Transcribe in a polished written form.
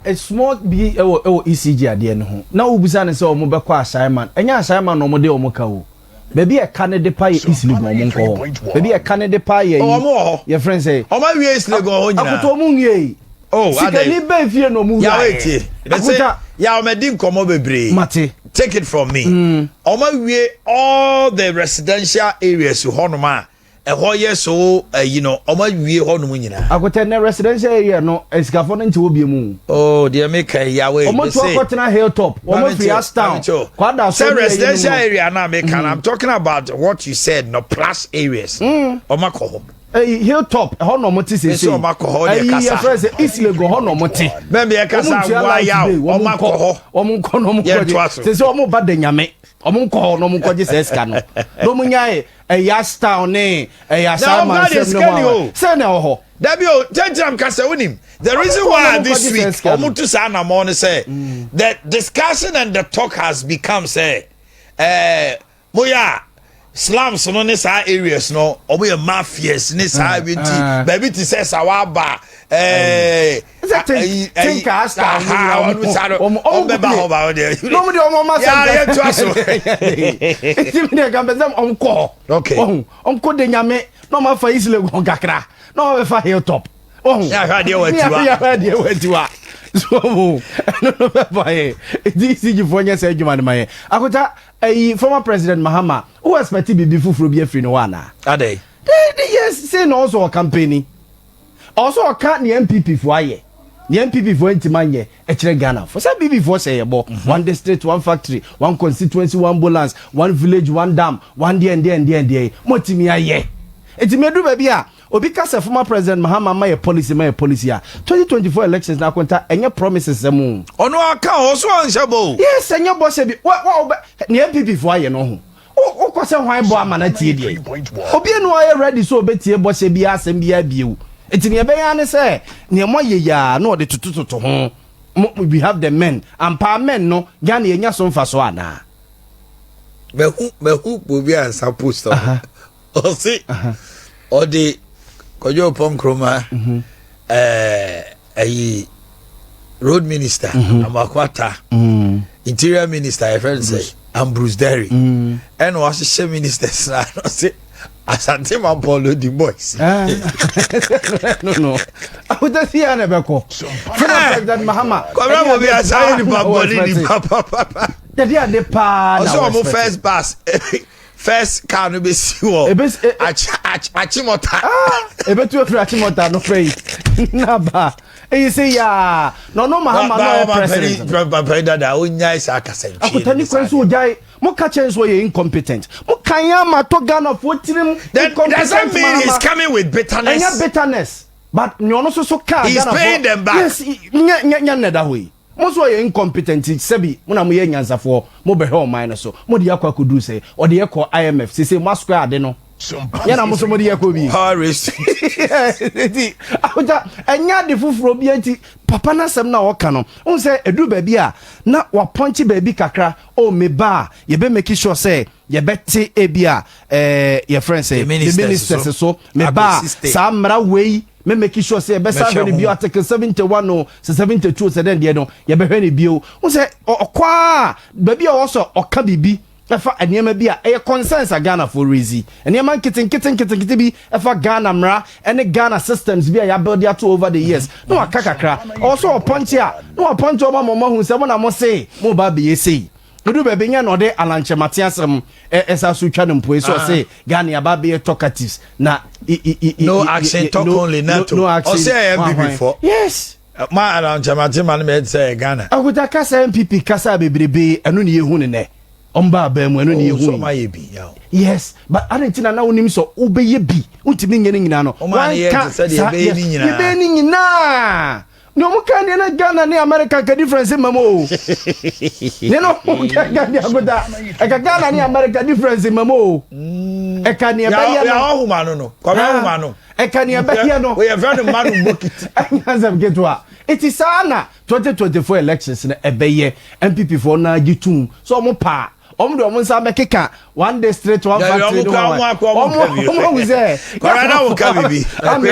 a small be ECG ade no ho na obusa ne se o mo be kwa assignment enya assignment no mo de o mo ka o baby e Canada pa ye Legon mo nko baby e Canada pa ye your friend say o ma wie Legon ho nyina akoto mu nwie oh ade ni be fie no mu ya wait ya o me din komo bebre mate take it from me o ma wie all the residential areas ho no ma so you know o ma wie ho no nyina akoto na residential area no esikafo no nti obi mu oh dear make ya wait o mo to akotena hilltop o mo free town kwada so residential area na make I'm talking about what you said no plus areas o ma ko hilltop ho no mo ti se so o ma ko ho ne kasa your friend say East Legon ho no mo ti me be kasa wa ya o ma ko ho o mo ko no mo ko se o mo ba de nyame o mo ko no mo ko je se ska no no mo nyae town ne sama se na ho Dabio, Tentam Kasa Unim. The reason why this week, Omutusana Mon say, the discussion and the talk has become, say, Moya, slums on this areas, no, or we are mafias, this high baby to say Sawaba, think us, no if I hilltop yeah I heard you so no this is for nya say djuma my akota former president Mahama who expect be fufuro be free no wana ade yes say no also campaigning also can the MPP for aye the MPP for intimanye e kire Ghana for say BB for say yebo one district one factory one constituency one ambulance one village one dam one there motimi aye etimedu baby a obi kasa former president Mahama my policy 2024 elections na kwenta enye promises them ono aka oso anshabo yes enye boss bi ne MPP for aye no ho o kwase hwan Boamah na tie die obi enu aye ready so obetie boss bi asem bi abiewu eti ne be ya ne se ne mo ye ya na ode tutututu ho we have the men and power men no Ghana enya so mfa so ana mehu bobi ansa post o si o de kojo pom kroma road minister amakwata interior minister I friend say Bruce Derry and was ministers na say Asante Mampolo the boys no I would see an ebeko president Mahama kwara mo bi asai ni baboli ni papa the pa so first pass first can be siwo achimota ebetu afri achimota no free naba you say ya no Mahama no president da onya isa akasenchi akutani kwenso ojai mo ka chenso ye incompetent mo kanya ma to Ghana for tirim doesn't mean he's coming with bitterness anya bitterness but nyono so ka he's paying them back yes nya neda hoyi mo so ye incompetent sebi mo na mo ye nyansafo mo be he man so mo de yakwa kodu say o de yakọ IMF say mo square ade no ya na mo so mo de yakọ bi Paris ahuta enya de fufuro bi anti papa na sem na woka no on say edu ba bi a na wa punch ba bi kakra o me ba ye be make sure say ye beti e bi a your friend say the ministers so me ba sa mra wei me make sure say be sa be bio article 71 or 72 say den de no ye be hwe ni bio on say okwa ba bi a wo so oka bibi efa eniema bi a e concerns a Ghana for reason eniema kitten bi efa Ghana mra ene Ghana systems bi a ya build ya to over the years no akakakra also oponchi a no oponchi oba mama hu se mo na mo say mo ba be say odu be nya no de alanche matiasem esa so twa no mpo so say Ghana ya ba be talkatives na no action talk only not no action o say MPP before yes ma alanche matiasem me say Ghana aguta kasa MPP kasa bebrebe enu ne yehu ne omba ba mu enu ne yehu so ma ye bi yes but arentina na wonim so obeye bi untimi nyene nyina no one can say the be ni nyina no mo kan na Ghana ni America ka difference mamo ne no Ghana ni agoda e ka Ghana ni America difference mamo e ka ni ba ya ho ma no kwa ho ma no e ka ni ba ya no we have found man bokiti anyazam getwa it is ana 2024 elections na ebeye MPP for na gitum so mo pa omdo mo nsa be keka one day straight one factory no one omo we say Corona will come